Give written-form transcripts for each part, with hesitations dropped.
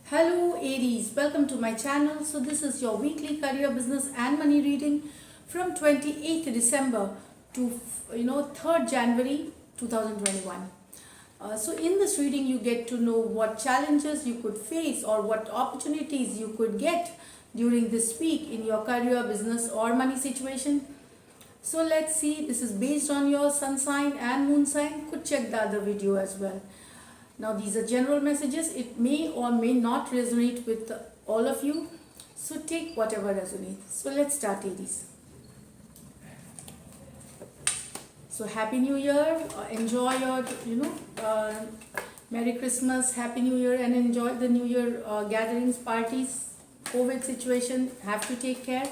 Hello Aries, welcome to my channel. So this is your weekly career, business and money reading from 28th December to 3rd January 2021. So in this reading you get to know what challenges you could face or what opportunities you could get during this week in your career, business or money situation. So let's see, this is based on your sun sign and moon sign. Could check the other video as well. Now these are general messages. It may or may not resonate with all of you. So take whatever resonates. So let's start, Aries. So Happy New Year. Enjoy your, Merry Christmas, Happy New Year, and enjoy the New Year gatherings, parties. COVID situation, have to take care.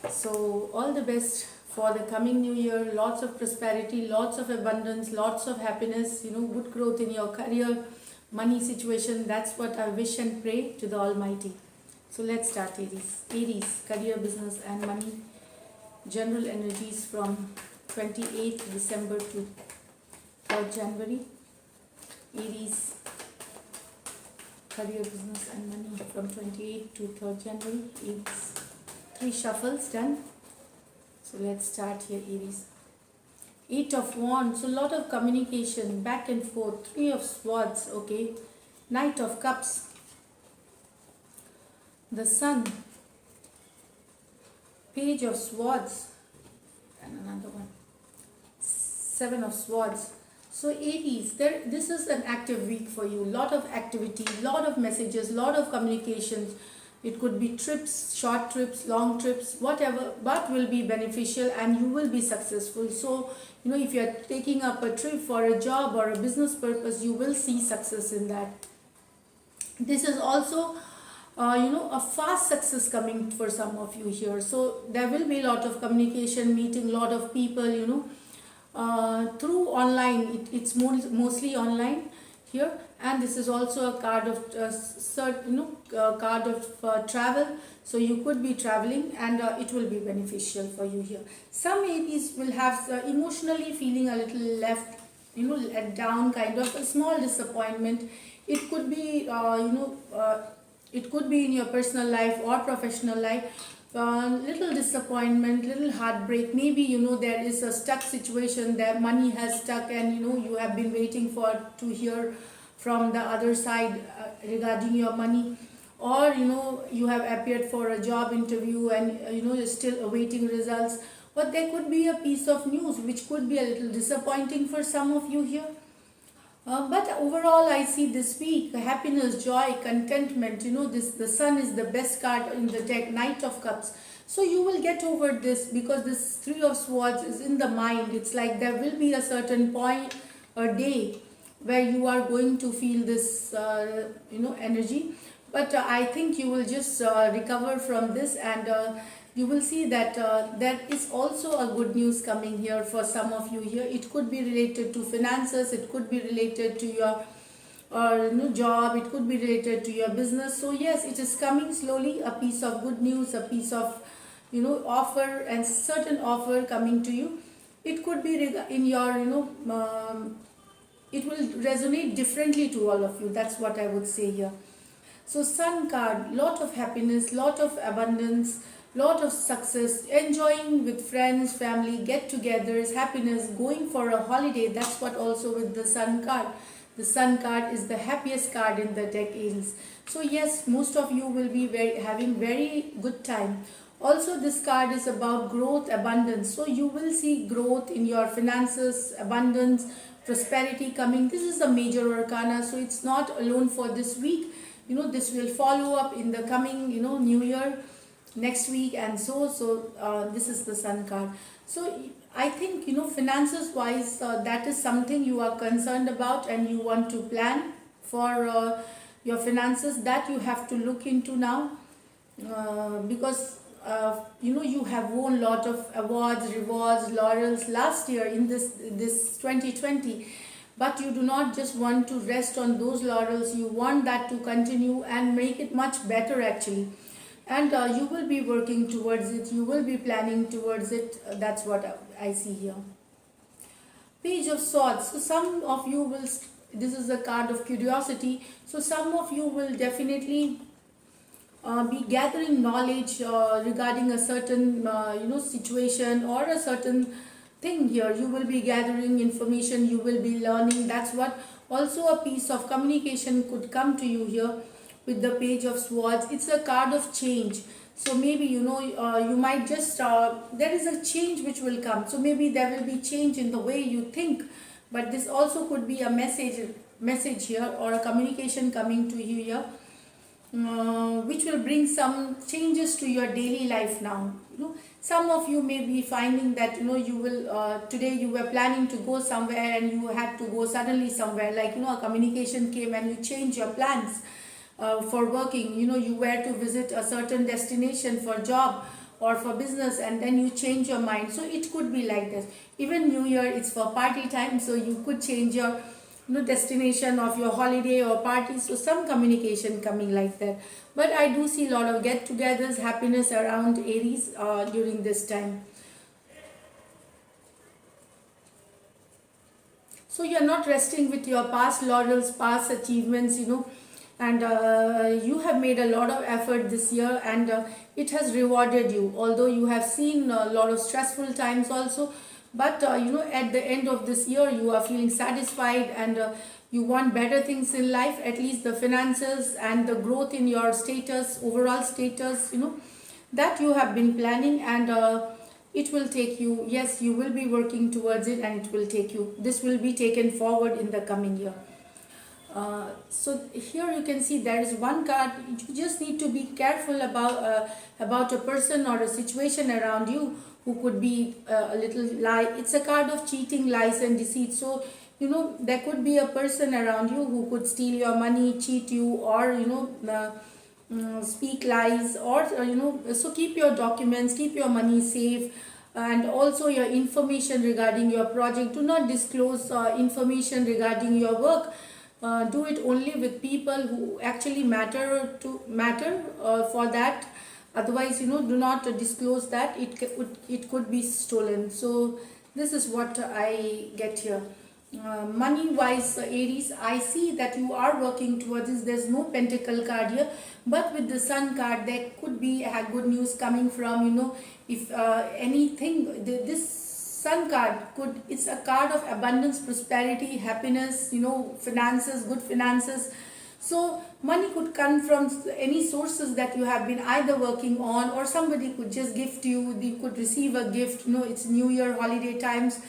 So all the best for the coming new year. Lots of prosperity, lots of abundance, lots of happiness, good growth in your career, money situation. That's what I wish and pray to the Almighty. So let's start, Aries. Aries, career, business and money. General energies from 28th December to 3rd January. Aries, career, business and money from 28th to 3rd January. Aries. 3 shuffles done. So let's start here, Aries. 8 of Wands, so a lot of communication, back and forth. 3 of Swords, okay. Knight of Cups, the Sun, Page of Swords, and another one, 7 of Swords. So Aries, this is an active week for you. Lot of activity, lot of messages, lot of communications. It could be trips, short trips, long trips, whatever, but will be beneficial and you will be successful. So, if you are taking up a trip for a job or a business purpose, you will see success in that. This is also, a fast success coming for some of you here. So, there will be a lot of communication, meeting a lot of people, through online. It's mostly online here, and this is also a card of card of travel. So you could be traveling and it will be beneficial for you here. Some Aries will have emotionally feeling a little left, let down, kind of a small disappointment. It could be it could be in your personal life or professional life. Little disappointment, little heartbreak. Maybe there is a stuck situation, that money has stuck, and you have been waiting to hear from the other side regarding your money, or you have appeared for a job interview and you're still awaiting results. But there could be a piece of news which could be a little disappointing for some of you here. But overall, I see this week happiness, joy, contentment. The Sun is the best card in the deck, Knight of Cups. So you will get over this, because this 3 of Swords is in the mind. It's like there will be a certain point or day where you are going to feel this, energy. But I think you will just recover from this, and you will see that there is also a good news coming here for some of you here. It could be related to finances, it could be related to your job, it could be related to your business. So yes, it is coming slowly, a piece of good news, a piece of offer, and certain offer coming to you. It could be in your it will resonate differently to all of you. That's what I would say here. So Sun card, lot of happiness, lot of abundance, lot of success, enjoying with friends, family, get-togethers, happiness, going for a holiday. That's what also with the Sun card. The Sun card is the happiest card in the deck, Aries. So yes, most of you will be having very good time. Also, this card is about growth, abundance. So you will see growth in your finances, abundance, prosperity coming. This is a major arcana, so it's not alone for this week. This will follow up in the coming, new year, next week, and so this is the Sun card. So I think finances wise, that is something you are concerned about, and you want to plan for your finances. That you have to look into now, because you have won a lot of awards, rewards, laurels last year in this 2020. But you do not just want to rest on those laurels. You want that to continue and make it much better, actually. And you will be working towards it. You will be planning towards it. That's what I see here. Page of Swords. So some of you will this is the card of curiosity. So some of you will definitely be gathering knowledge regarding a certain situation or a certain thing. Here you will be gathering information, you will be learning. That's what, also a piece of communication could come to you here with the page of swords. It's a card of change. So maybe you might just there is a change which will come. So maybe there will be change in the way you think, but this also could be a message here, or a communication coming to you here, which will bring some changes to your daily life now. Some of you may be finding that you will today you were planning to go somewhere and you had to go suddenly somewhere, like a communication came and you change your plans for working. You were to visit a certain destination for job or for business, and then you change your mind. So it could be like this. Even New Year, it's for party time, so you could change your destination of your holiday or party. So some communication coming like that. But I do see a lot of get-togethers, happiness around Aries during this time. So you're not resting with your past laurels, past achievements, and you have made a lot of effort this year, and it has rewarded you. Although you have seen a lot of stressful times also, but at the end of this year you are feeling satisfied, and you want better things in life. At least the finances and the growth in your status, overall status, that you have been planning, and it will take you, yes, you will be working towards it, and it will take you, this will be taken forward in the coming year. So here you can see there is one card. You just need to be careful about a person or a situation around you who could be a little lie. It's a card of cheating, lies and deceit. So there could be a person around you who could steal your money, cheat you, or speak lies, or so keep your documents, keep your money safe, and also your information regarding your project. Do not disclose information regarding your work. Do it only with people who actually matter for that. Otherwise, do not disclose that. It could be stolen. So this is what I get here. Money wise, Aries, I see that you are working towards this. There's no pentacle card here, but with the sun card there could be good news coming from if anything. This sun card it's a card of abundance, prosperity, happiness, finances, good finances. So money could come from any sources that you have been either working on, or somebody could just gift you. You could receive a gift. It's New Year, holiday times.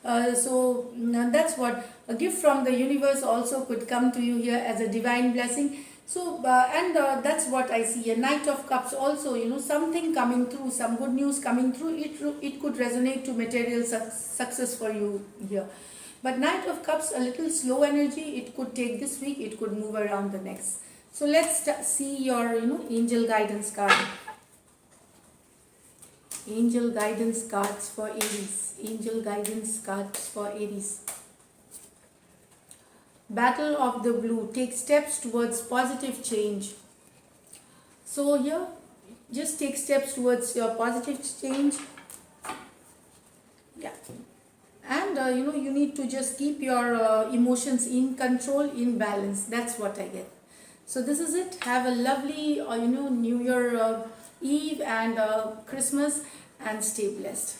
So that's what a gift from the universe also could come to you here as a divine blessing. So that's what I see. A Knight of Cups also, something coming through, some good news coming through. It could resonate to material success for you here. But Knight of Cups, a little slow energy. It could take this week, it could move around the next. So let's see your angel guidance card. Angel guidance cards for Aries. Angel guidance cards for Aries. Battle of the Blue. Take steps towards positive change. So here, just take steps towards your positive change. Yeah. And you need to just keep your emotions in control, in balance. That's what I get. So this is it. Have a lovely New Year Eve and Christmas, and stay blessed.